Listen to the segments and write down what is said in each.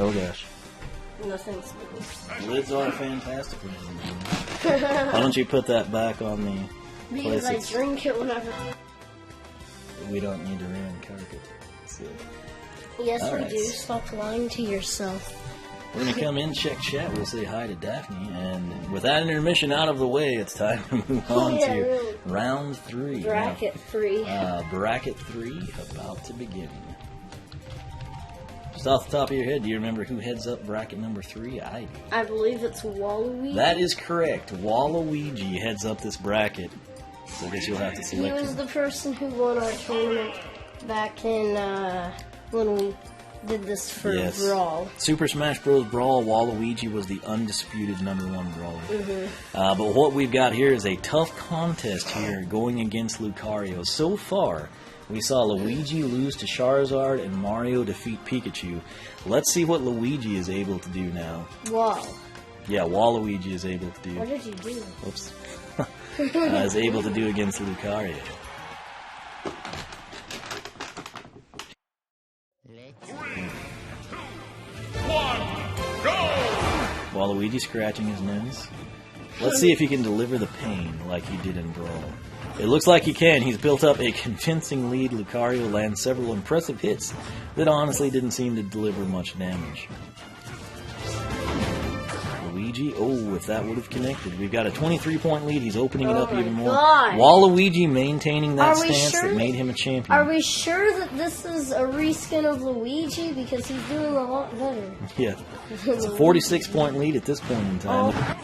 Oh gosh. Nothing's moving. Lids are fantastic. Why don't you put that back on the Because I drink it whenever. We don't need to ruin carpet. So. Yes, All we right. do. Stop lying to yourself. We're going to come in, check chat, we'll say hi to Daphne, and with that intermission out of the way, it's time to move on to really. round 3. Bracket 3. Bracket 3, about to begin. Just off the top of your head, do you remember who heads up bracket number 3? I do. I believe it's Waluigi. That is correct. Waluigi heads up this bracket. So I guess you'll have to He select was him. the person who won our tournament back in when we did this for Brawl. Super Smash Bros. Brawl, Waluigi was the undisputed #1 brawler. Mm-hmm. But what we've got here is a tough contest here going against Lucario. So far, we saw Luigi lose to Charizard and Mario defeat Pikachu. Let's see what Luigi is able to do now. Wow. Yeah, Waluigi is able to do. What did you do? Oops. Is able to do against Lucario. Waluigi scratching his nose. Let's see if he can deliver the pain like he did in Brawl. It looks like he can. He's built up a convincing lead. Lucario lands several impressive hits that honestly didn't seem to deliver much damage. Luigi, oh, if that would have connected. We've got a 23-point lead. He's opening it up even more. God. Waluigi maintaining that Are we stance sure that made him a champion. Are we sure that this is a reskin of Luigi? Because he's doing a lot better. Yeah. It's a 46-point lead at this point in time.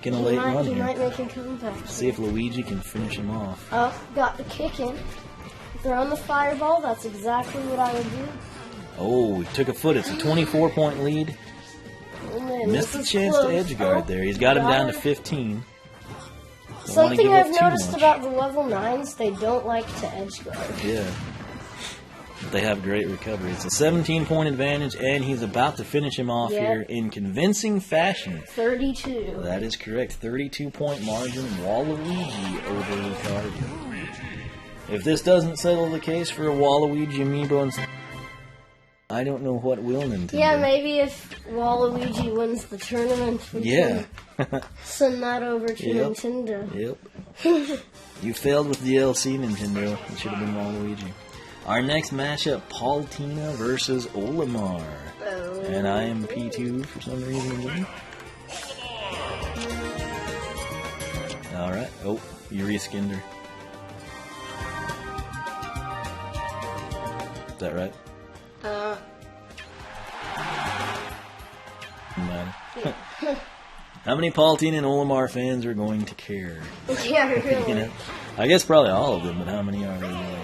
Getting a late run He here. might make a comeback. See if Luigi can finish him off. Oh, got the kick in. Throwing the fireball, that's exactly what I would do. Oh, he took a foot. It's a 24-point lead. Oh, man, Missed this the is chance close. to edge guard there. He's got him down to him. 15. Don't wanna Something give up I've too noticed much. about the level 9s, they don't like to edge guard. Yeah. They have great recovery. It's a 17-point advantage, and he's about to finish him off here in convincing fashion. 32. That is correct. 32-point margin. Waluigi over Lucario. If this doesn't settle the case for a Waluigi amiibo, I don't know what will, Nintendo. Yeah, maybe if Waluigi wins the tournament, we can send that over to Nintendo. Yep. You failed with DLC, Nintendo. It should have been Waluigi. Our next matchup, Palutena versus Alomar. Oh. And I am P2 for some reason again. Alright. Oh, you reskinned her. Is that right? Doesn't matter. How many Palutena and Alomar fans are going to care? Yeah, really. You know? I guess probably all of them, but how many are there really?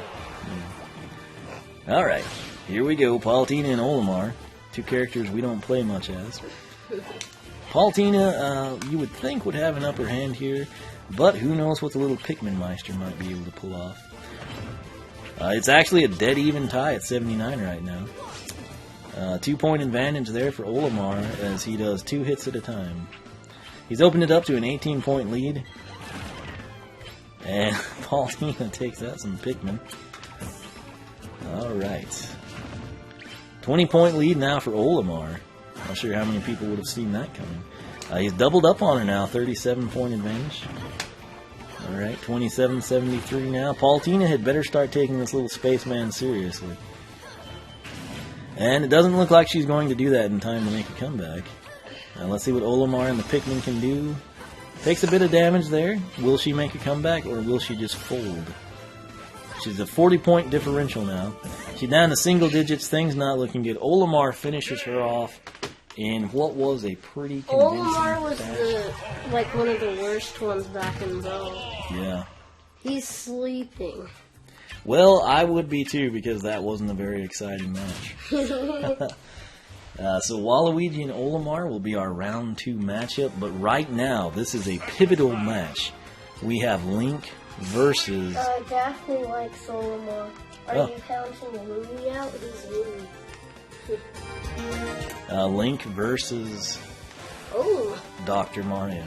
Alright, here we go. Palutena and Alomar. Two characters we don't play much as. Palutena, you would think would have an upper hand here, but who knows what the little Pikmin Meister might be able to pull off. It's actually a dead even tie at 79 right now. 2-point advantage there for Alomar as he does 2 hits at a time. He's opened it up to an 18-point lead. And Palutena takes out some Pikmin. Alright. 20-point lead now for Alomar. Not sure how many people would have seen that coming. He's doubled up on her now, 37-point advantage. Alright, 27-73 now. Palutena had better start taking this little spaceman seriously. And it doesn't look like she's going to do that in time to make a comeback. Let's see what Alomar and the Pikmin can do. Takes a bit of damage there. Will she make a comeback or will she just fold? She's a 40-point differential now. She's down to single digits. Things not looking good. Alomar finishes her off in what was a pretty convincing Alomar was fashion. one of the worst ones back in Brawl. Yeah. He's sleeping. Well, I would be too because that wasn't a very exciting match. So Waluigi and Alomar will be our round 2 matchup, but right now this is a pivotal match. We have Link versus... Daphne likes Alomar. Are you counting Louie out? He's Louie. Link versus Dr. Mario.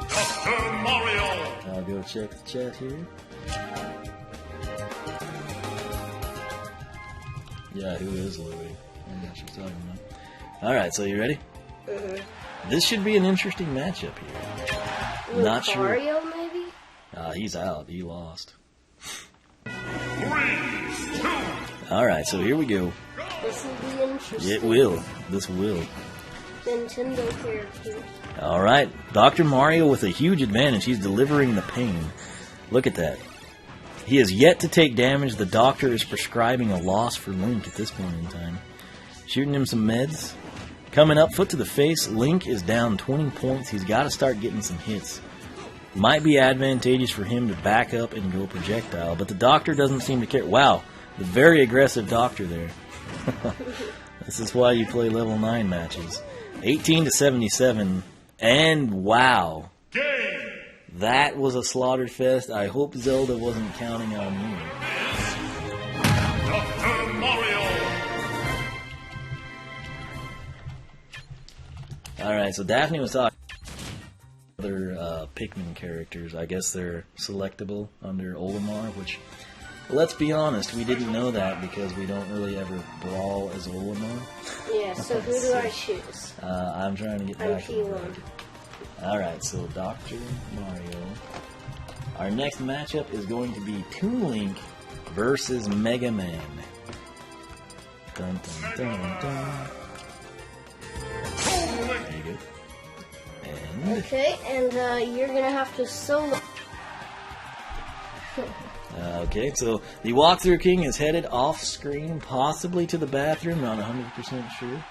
Dr. Mario! I'll go check the chat here. Yeah, who is Louie? I know what she's talking about. Alright, so you ready? This should be an interesting matchup here. Not sure. Wario, maybe? He's out. He lost. 3, 2. Alright, so here we go. This will be interesting. It will. This will. Nintendo characters. Alright, Dr. Mario with a huge advantage. He's delivering the pain. Look at that. He has yet to take damage. The doctor is prescribing a loss for Link at this point in time. Shooting him some meds. Coming up, foot to the face. Link is down 20 points. He's got to start getting some hits. Might be advantageous for him to back up and go projectile, but the doctor doesn't seem to care. Wow, the very aggressive doctor there. This is why you play level 9 matches. 18 to 77, and wow. Game. That was a slaughter fest. I hope Zelda wasn't counting on me. Dr. Mario. Alright, so Daphne was talking other Pikmin characters. I guess they're selectable under Alomar, which, let's be honest, we didn't know that because we don't really ever brawl as Alomar. Yeah, so who do I choose? I'm trying to get back to P1. Alright, so Dr. Mario. Our next matchup is going to be Toon Link versus Mega Man. Dun, dun, dun, dun. There you go. And Okay, and you're gonna have to solo. okay, so the walkthrough king is headed off screen, possibly to the bathroom, not 100% sure.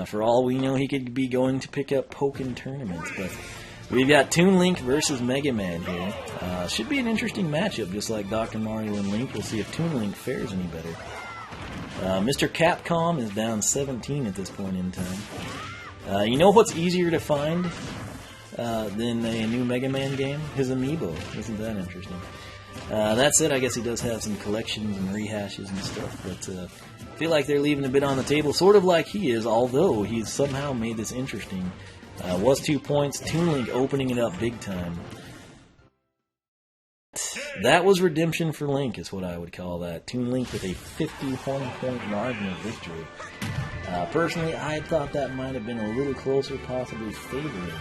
For all we know, he could be going to pick up Pokken tournaments, but we've got Toon Link versus Mega Man here. Should be an interesting matchup, just like Dr. Mario and Link. We'll see if Toon Link fares any better. Mr. Capcom is down 17 at this point in time. You know what's easier to find than a new Mega Man game? His amiibo. Isn't that interesting? That said, I guess he does have some collections and rehashes and stuff, but I feel like they're leaving a bit on the table, sort of like he is, although he's somehow made this interesting. Was 2 points, Toon Link opening it up big time. That was redemption for Link, is what I would call that. Toon Link with a 51-point margin of victory. Personally, I thought that might have been a little closer, possibly favoring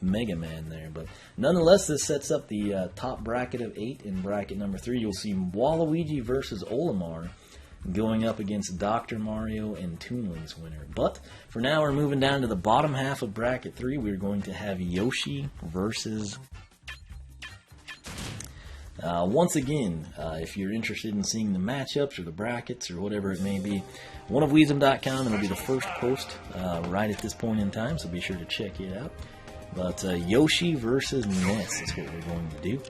Mega Man there, but nonetheless, this sets up the top bracket of 8. In bracket number 3, you'll see Waluigi versus Alomar going up against Dr. Mario and Toon Link's winner. But for now, we're moving down to the bottom half of bracket 3. We're going to have Yoshi versus. Once again, if you're interested in seeing the matchups or the brackets or whatever it may be, one of Weezum.com, it'll be the first post right at this point in time, so be sure to check it out. But Yoshi versus Ness is what we're going to do.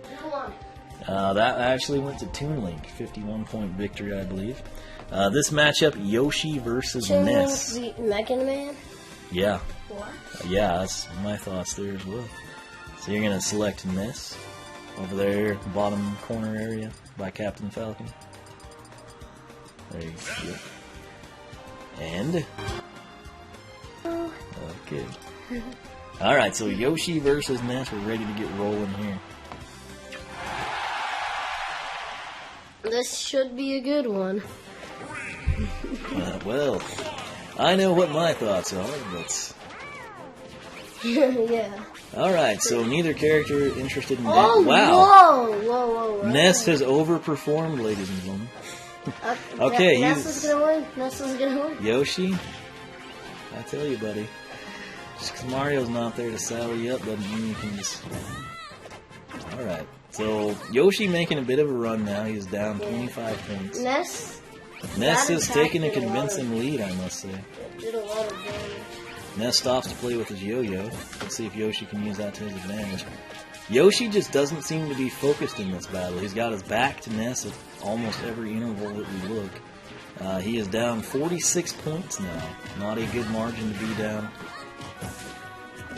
That actually went to Toon Link, 51-point victory, I believe. This matchup, Yoshi versus Ness. Toon Link beat Mega Man? Yeah. What? Yeah, that's my thoughts there as well. So you're going to select Ness over there, bottom corner area by Captain Falcon. There you go. And? Okay. Alright, so Yoshi versus Ness. We're ready to get rolling here. This should be a good one. Well, I know what my thoughts are, but... Yeah. Alright, so neither character interested in... Oh, wow! Whoa. Ness has overperformed, ladies and gentlemen. Okay, Ness is gonna win. Ness is gonna win. Yoshi, I tell you, buddy, just because Mario's not there to saddle you up doesn't mean you can just... Alright, so Yoshi making a bit of a run now. He's down 25 points. Ness is taking a convincing lead, I must say. Did a lot of damage. Ness stops to play with his yo-yo. Let's see if Yoshi can use that to his advantage. Yoshi just doesn't seem to be focused in this battle. He's got his back to Ness at almost every interval that we look. He is down 46 points now. Not a good margin to be down.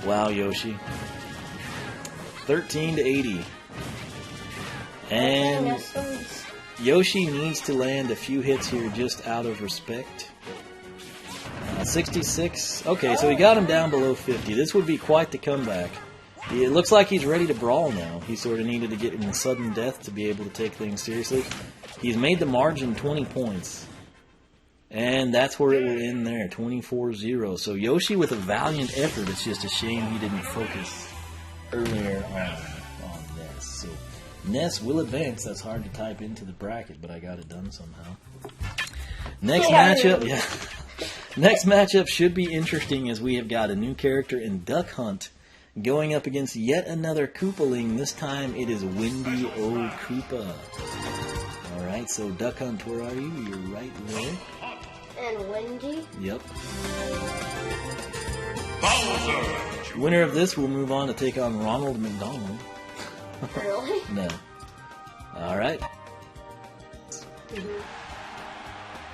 Wow, Yoshi. 13 to 80. And Yoshi needs to land a few hits here just out of respect. 66. Okay, so he got him down below 50. This would be quite the comeback. It looks like he's ready to brawl now. He sort of needed to get in sudden death to be able to take things seriously. He's made the margin 20 points. And that's where it will end there, 24-0. So Yoshi with a valiant effort. It's just a shame he didn't focus earlier on Ness. So Ness will advance. That's hard to type into the bracket, but I got it done somehow. Next matchup, Next matchup should be interesting as we have got a new character in Duck Hunt going up against yet another Koopaling. This time it is Windy O Koopa. Alright, so Duck Hunt, where are you? You're right there. And Windy? Yep. Bowser. Winner of this will move on to take on Ronald McDonald. Really? No. Alright.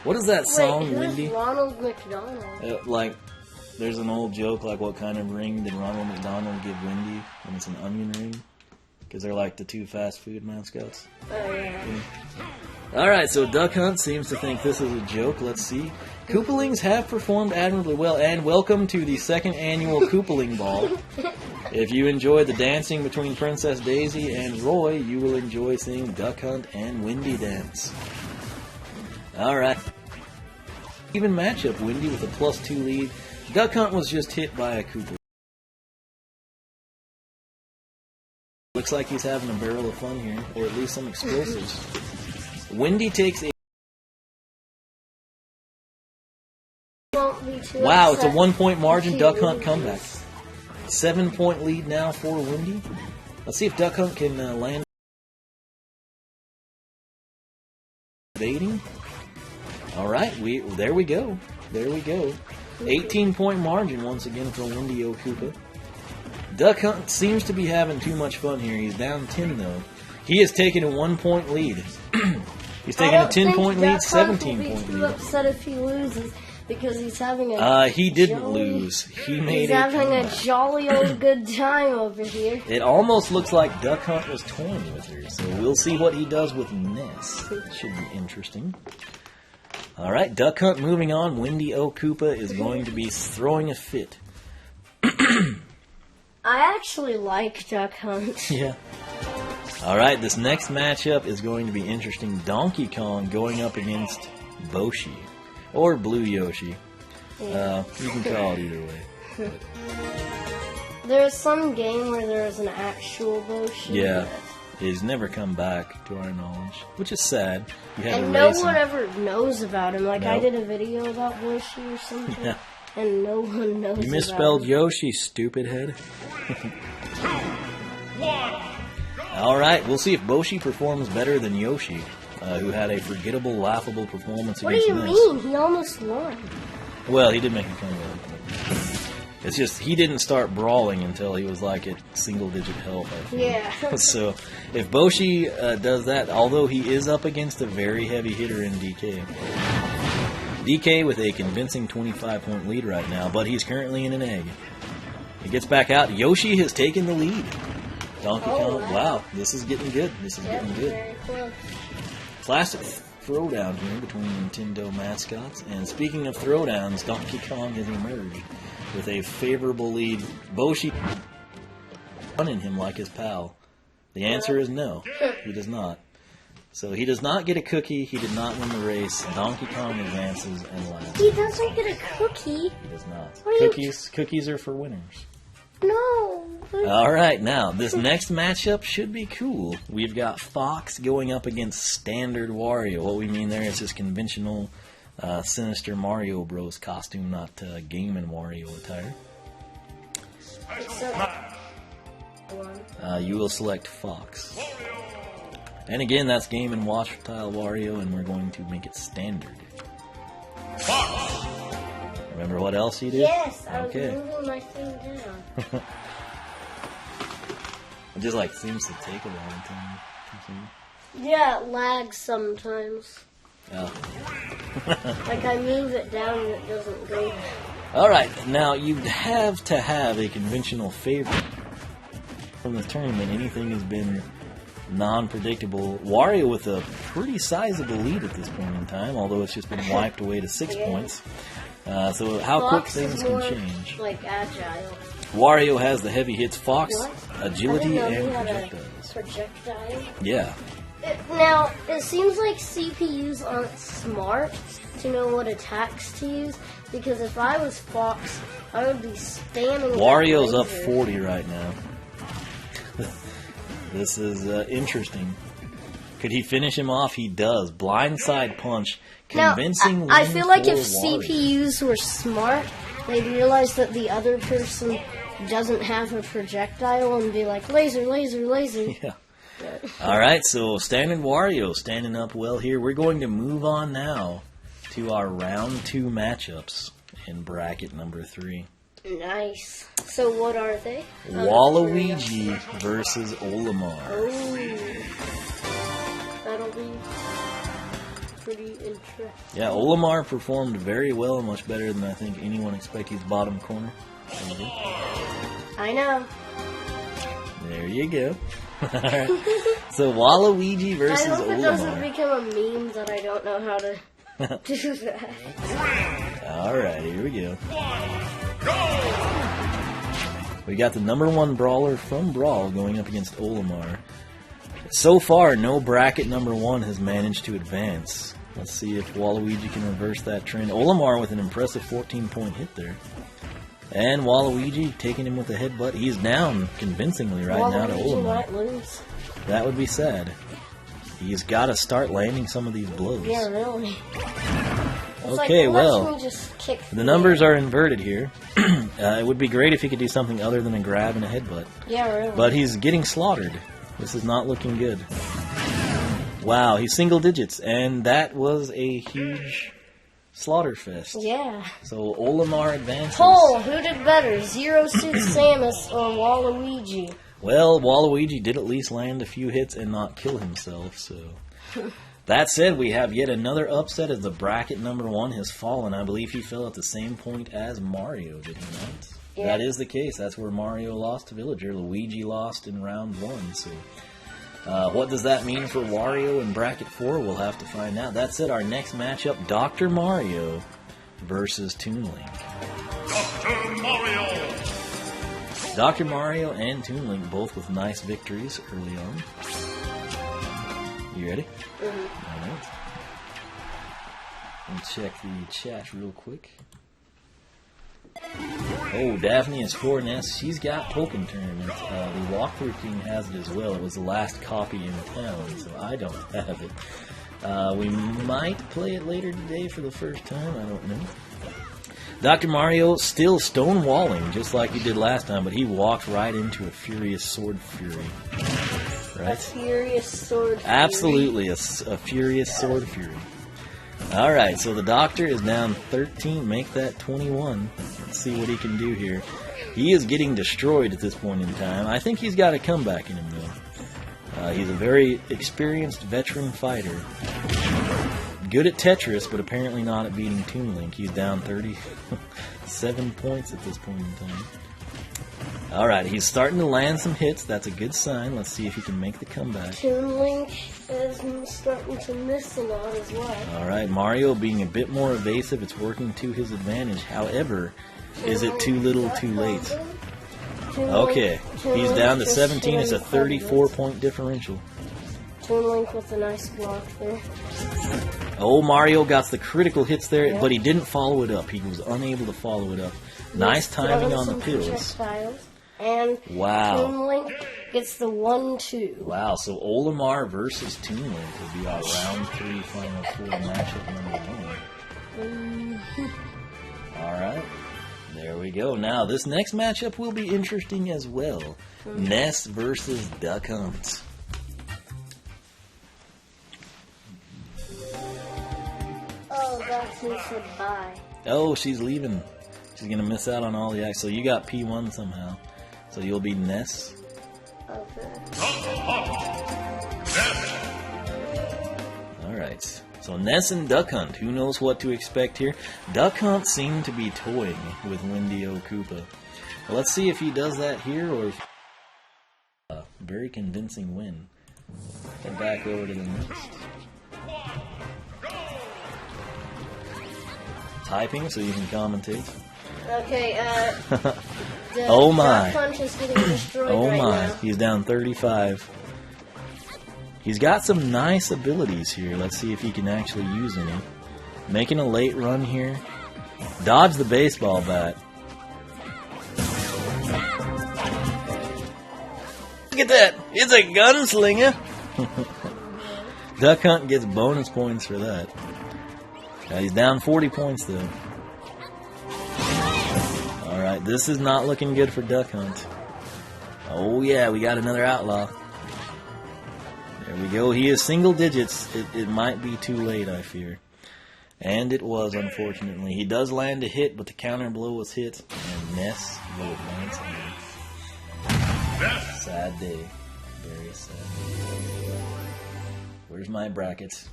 What is that song, Wait, who's Windy? Ronald McDonald? Like, there's an old joke, like, what kind of ring did Ronald McDonald give Windy? And it's an onion ring. Because they're like the two fast food mascots. Oh, yeah. Alright, so Duck Hunt seems to think this is a joke. Let's see. Koopalings have performed admirably well, and welcome to the second annual Koopaling Ball. If you enjoy the dancing between Princess Daisy and Roy, you will enjoy seeing Duck Hunt and Windy dance. Alright. Even matchup, Windy with a +2 lead. Duck Hunt was just hit by a Koopa. Looks like he's having a barrel of fun here, or at least some explosives. Windy takes a... Wow, it's a 1-point margin. Duck Hunt comeback. 7-point lead now for Windy. Let's see if Duck Hunt can land. Evading. Alright, there we go. There we go. 18-point margin once again for Windy O Koopa. Duck Hunt seems to be having too much fun here. He's down 10 though. He has taken a 1-point lead. He's taken a 10-point lead, 17-point lead. Too upset if he loses because he's having a. He didn't lose. He made He's it. having a jolly old good time over here. It almost looks like Duck Hunt was toying with her. So we'll see what he does with Ness. Should be interesting. All right, Duck Hunt moving on. Windy O Koopa is going to be throwing a fit. I actually like Duck Hunt. Yeah. Alright, this next matchup is going to be interesting. Donkey Kong going up against Boshi. Or Blue Yoshi. You can call it either way. There's some game where there's an actual Boshi. Yeah. He's never come back, to our knowledge. Which is sad. You had And to no race one him. ever knows about him. Like, I Nope. did a video about Boshi or something. Yeah. And no one knows You misspelled about him. Yoshi, stupid head. Alright, we'll see if Boshi performs better than Yoshi, who had a forgettable, laughable performance What do against you Ness. mean? He almost won. Well, he did make a comeback. It's just, he didn't start brawling until he was like at single-digit health, I think. Yeah. So, if Boshi does that, although he is up against a very heavy hitter in DK. DK with a convincing 25-point lead right now, but he's currently in an egg. He gets back out. Yoshi has taken the lead. Donkey Kong, wow, this is getting good. This is getting good. Very close. Classic throwdown here between Nintendo mascots. And speaking of throwdowns, Donkey Kong has emerged with a favorable lead. Boshi running him like his pal. The answer is no. He does not. So he does not get a cookie. He did not win the race. Donkey Kong advances and laughs. He doesn't get a cookie. He does not. What are you Cookies are for winners. No. Alright, now, this next matchup should be cool. We've got Fox going up against Standard Wario. What we mean there is his conventional, sinister Mario Bros. Costume, not Game & Wario attire. You will select Fox. And again, that's Game & Watch style Wario, and we're going to make it standard. Fox. Remember what else you did? Yes, I was Okay. moving my thing down. It just like seems to take a long time. Yeah, it lags sometimes. Oh. Like, I move it down and it doesn't go. Alright, now you'd have to have a conventional favorite from the tournament. Anything has been non-predictable. Wario with a pretty sizable lead at this point in time, although it's just been wiped away to 6 points. So how quick Fox things is can more, change. like, agile. Wario has the heavy hits. Fox, What? agility I didn't and know he had projectiles. a projectile. Yeah. Now, it seems like CPUs aren't smart to know what attacks to use, because if I was Fox, I would be spamming. Wario's that up laser. 40 right now. This is interesting. Could he finish him off? He does. Blindside punch. Convincing now, I win feel like for if Wario. CPUs were smart, they'd realize that the other person doesn't have a projectile and be like, laser, laser, laser. Yeah. Alright, so Standard Wario standing up well here. We're going to move on now to our round 2 matchups in bracket number 3. Nice. So what are they? Waluigi versus Alomar. Oh, that'll be pretty interesting. Yeah, Alomar performed very well, much better than I think anyone expected. He's bottom corner. I know. There you go. Alright. So Waluigi versus I hope it doesn't Alomar. become a meme that I don't know how to do that. Alright, here we go. We got the number 1 brawler from Brawl going up against Alomar. So far, no bracket number 1 has managed to advance. Let's see if Waluigi can reverse that trend. Alomar with an impressive 14-point hit there. And Waluigi taking him with a headbutt. He's down convincingly right now to Waluigi Alomar. might lose. That would be sad. He's got to start landing some of these blows. Yeah, really. It's Okay, like, well, watch me just kick the numbers are inverted here. It would be great if he could do something other than a grab and a headbutt. Yeah, really. But he's getting slaughtered. This is not looking good. Wow, he's single digits, and that was a huge slaughter fest. Yeah. So Alomar advances. Poll, who did better, Zero Suit Samus or Waluigi? Well, Waluigi did at least land a few hits and not kill himself, so... That said, we have yet another upset as the bracket number 1 has fallen. I believe he fell at the same point as Mario, did he not? Yeah. That is the case. That's where Mario lost to Villager. Luigi lost in round 1, so... what does that mean for Wario in bracket 4? We'll have to find out. That's it. Our next matchup, Dr. Mario versus Toon Link. Dr. Mario! Dr. Mario and Toon Link both with nice victories early on. You ready? Mm-hmm. Alright. Let me check the chat real quick. Oh, Daphne is for Ness. She's got Pokken Tournament. The Walkthrough King has it as well. It was the last copy in town, so I don't have it. We might play it later today for the first time. I don't know. Dr. Mario still stonewalling, just like he did last time, but he walked right into a furious sword fury. Right? A furious sword fury. Absolutely, a furious sword fury. Alright, so the Doctor is down 13. Make that 21. Let's see what he can do here. He is getting destroyed at this point in time. I think he's got a comeback in him, though. He's a very experienced veteran fighter. Good at Tetris, but apparently not at beating Toon Link. He's down 37 points at this point in time. Alright, he's starting to land some hits. That's a good sign. Let's see if he can make the comeback. Toon Link is starting to miss a lot as well. Alright, Mario being a bit more evasive. It's working to his advantage. However, is it too little too late? Okay, he's down to 17. It's a 34-point differential. Toon Link with a nice block there. Oh, Mario got the critical hits there, Yeah. but he didn't follow it up. He was unable to follow it up. Nice timing on the pills. Projectiles. And Wow. Toon Link gets the 1-2. Wow, so Alomar versus Toon Link will be our round 3 final 4 matchup number 1. Alright, there we go. Now, this next matchup will be interesting as well. Ness versus Duck Hunt. Oh, that's who said bye. Oh, she's leaving. She's going to miss out on all the action. So you got P1 somehow. So you'll be Ness. Okay. Alright. So Ness and Duck Hunt. Who knows what to expect here? Duck Hunt seemed to be toying with Windy O Koopa. Well, let's see if he does that here or if very convincing win. Head back over to the next. Typing so you can commentate. Okay, the Oh my. Duck Hunt is getting destroyed Oh right my, now. he's down 35. He's got some nice abilities here. Let's see if he can actually use any. Making a late run here. Dodge the baseball bat. Look at that! It's a gunslinger! Duck Hunt gets bonus points for that. He's down 40 points though. Alright, this is not looking good for Duck Hunt. Oh yeah, we got another outlaw. There we go. He is single digits. It might be too late, I fear. And it was, unfortunately. He does land a hit, but the counter blow was hit. And Ness will advance. Sad day. Very sad day. Where's my brackets?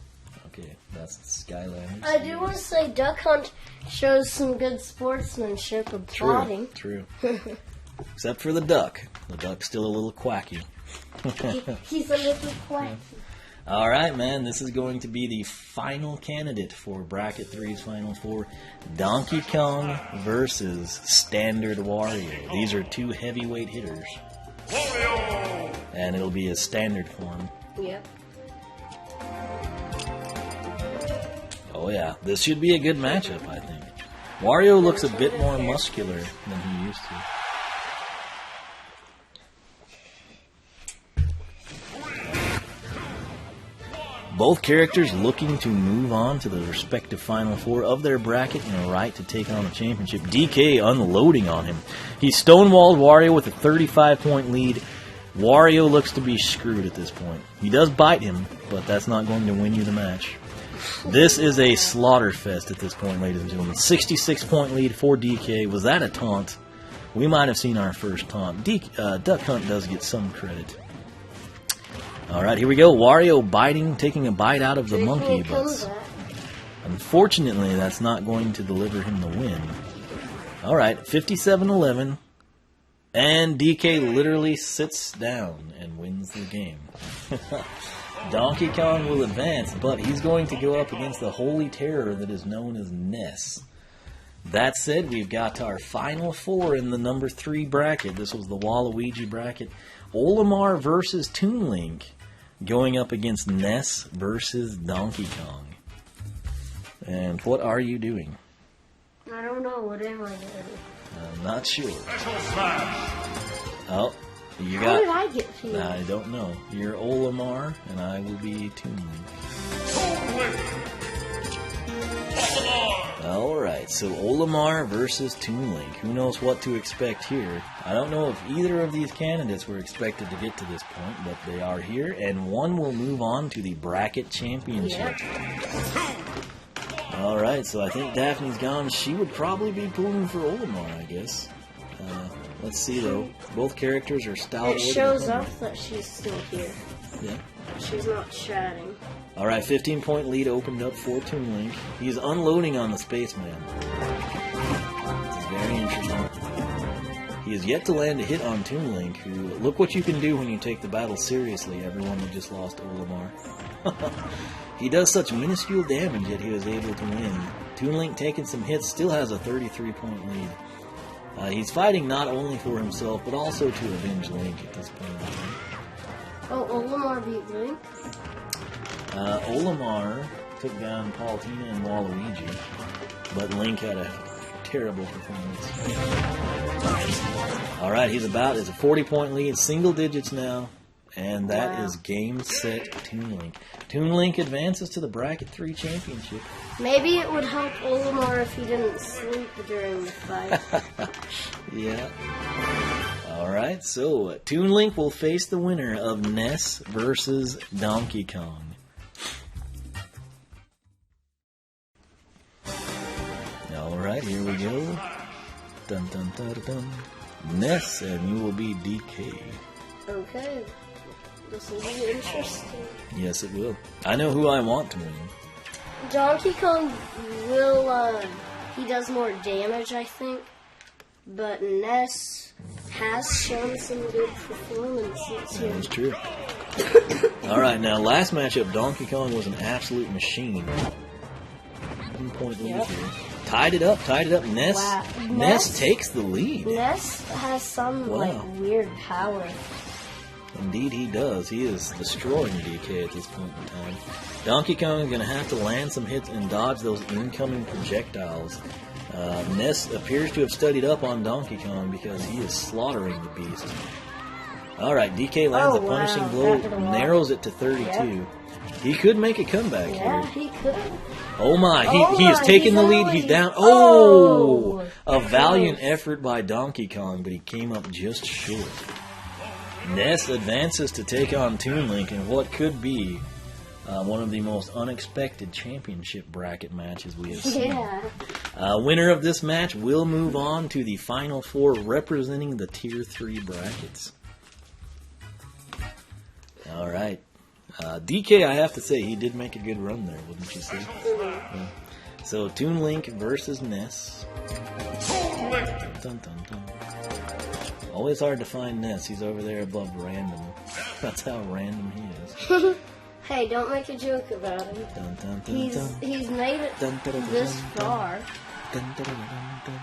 Okay, that's Skyler. I do want to say Duck Hunt shows some good sportsmanship and plotting. True. Except for the duck. The duck's still a little quacky. He's a little quacky. Alright, man, this is going to be the final candidate for Bracket 3's Final Four. Donkey Kong versus Standard Wario. These are two heavyweight hitters. Wario! And it'll be a standard form. Yep. Oh yeah, this should be a good matchup, I think. Wario looks a bit more muscular than he used to. Both characters looking to move on to the respective Final Four of their bracket and a right to take on the championship. DK unloading on him. He stonewalled Wario with a 35-point lead. Wario looks to be screwed at this point. He does bite him, but that's not going to win you the match. This is a slaughter fest at this point, ladies and gentlemen. 66-point lead for DK. Was that a taunt? We might have seen our first taunt. Duck Hunt does get some credit. Alright, here we go. Wario biting, taking a bite out of the monkey, but unfortunately that's not going to deliver him the win. Alright, 57-11. And DK literally sits down and wins the game. Donkey Kong will advance, but he's going to go up against the holy terror that is known as Ness. That said, we've got our Final Four in the number 3 bracket. This was the Waluigi bracket. Alomar versus Toon Link, going up against Ness versus Donkey Kong. And what are you doing? I don't know. What am I doing? I'm not sure. Special smash! Oh, you How got... did I get here? I don't know. You're Alomar, and I will be Toon Link. Toon Link! Alomar! Alright, so Alomar versus Toon Link. Who knows what to expect here? I don't know if either of these candidates were expected to get to this point, but they are here, and one will move on to the bracket championship. Alright, so I think Daphne's gone. She would probably be pulling for Alomar, I guess. Let's see, though. Both characters are stalwart. It shows off that she's still here. Yeah. She's not chatting. Alright, 15-point lead opened up for Toon Link. He's unloading on the Spaceman. This is very interesting. He has yet to land a hit on Toon Link, who, look what you can do when you take the battle seriously, everyone who just lost Alomar. He does such minuscule damage, yet he was able to win. Toon Link taking some hits, still has a 33-point lead. He's fighting not only for himself, but also to avenge Link at this point in time. Oh, Alomar beat Link? Alomar took down Palutena and Waluigi, but Link had a terrible performance. Alright, it's a 40-point lead, single digits now, and that is game, set, Toon Link. Toon Link advances to the Bracket 3 Championship. Maybe it would help Alomar if he didn't sleep during the fight. Yeah. Alright, so Toon Link will face the winner of Ness versus Donkey Kong. Alright, here we go. Dun dun dun dun dun. Ness, and you will be DK. Okay. This will be interesting. Yes, it will. I know who I want to win. Donkey Kong will, he does more damage, I think. But Ness has shown some good performances here. That is true. Alright, now last matchup, Donkey Kong was an absolute machine. 1 point lead here. Tied it up. Ness, Wow. Ness takes the lead. Ness has some, like, weird power. Indeed he does. He is destroying DK at this point in time. Donkey Kong is going to have to land some hits and dodge those incoming projectiles. Ness appears to have studied up on Donkey Kong because he is slaughtering the beast. Alright, DK lands a punishing blow, narrows it to 32. Yep. He could make a comeback Yeah, here. he could. Oh my, Oh he is my, taking the he's lead. only- He's down. Oh! A valiant effort by Donkey Kong, but he came up just short. Ness advances to take on Toon Link in what could be one of the most unexpected championship bracket matches we have seen. Yeah. Winner of this match will move on to the Final Four representing the Tier 3 brackets. Alright. DK, I have to say, he did make a good run there, wouldn't you say? Yeah. So, Toon Link versus Ness. Toon Link. Dun, dun, dun. Always hard to find Ness. He's over there above random. That's how random he is. Hey, don't make a joke about him. Dun, dun, dun, He's made it dun, dun, dun, this dun, far. dun, dun, dun, dun, dun.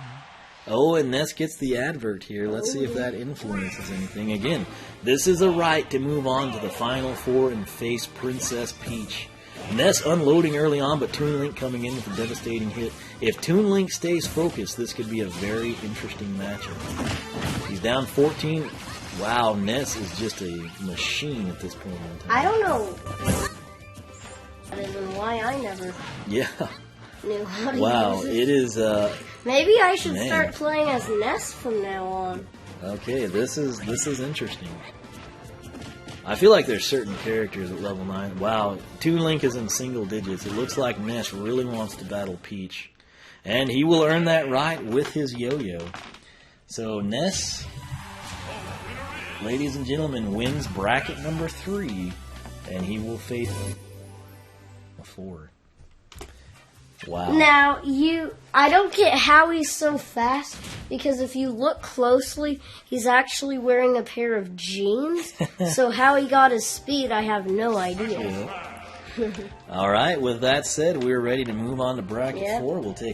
Oh, and Ness gets the advert here. Let's see if that influences anything. Again, this is a right to move on to the Final Four and face Princess Peach. Ness unloading early on, but Toon Link coming in with a devastating hit. If Toon Link stays focused, this could be a very interesting matchup. He's down 14. Wow, Ness is just a machine at this point in time. I don't know that is and why I never Yeah. knew how to Wow, use it. it is, Maybe I should Man. start playing as Ness from now on. okay, this is interesting. I feel like there's certain characters at level 9. Wow, Toon Link is in single digits. It looks like Ness really wants to battle Peach. And he will earn that right with his yo-yo. So Ness, ladies and gentlemen, wins bracket number 3. And he will face a 4. Wow. Now, I don't get how he's so fast, because if you look closely, he's actually wearing a pair of jeans. So how he got his speed, I have no idea. All right, with that said, we're ready to move on to bracket Yep. 4. We'll take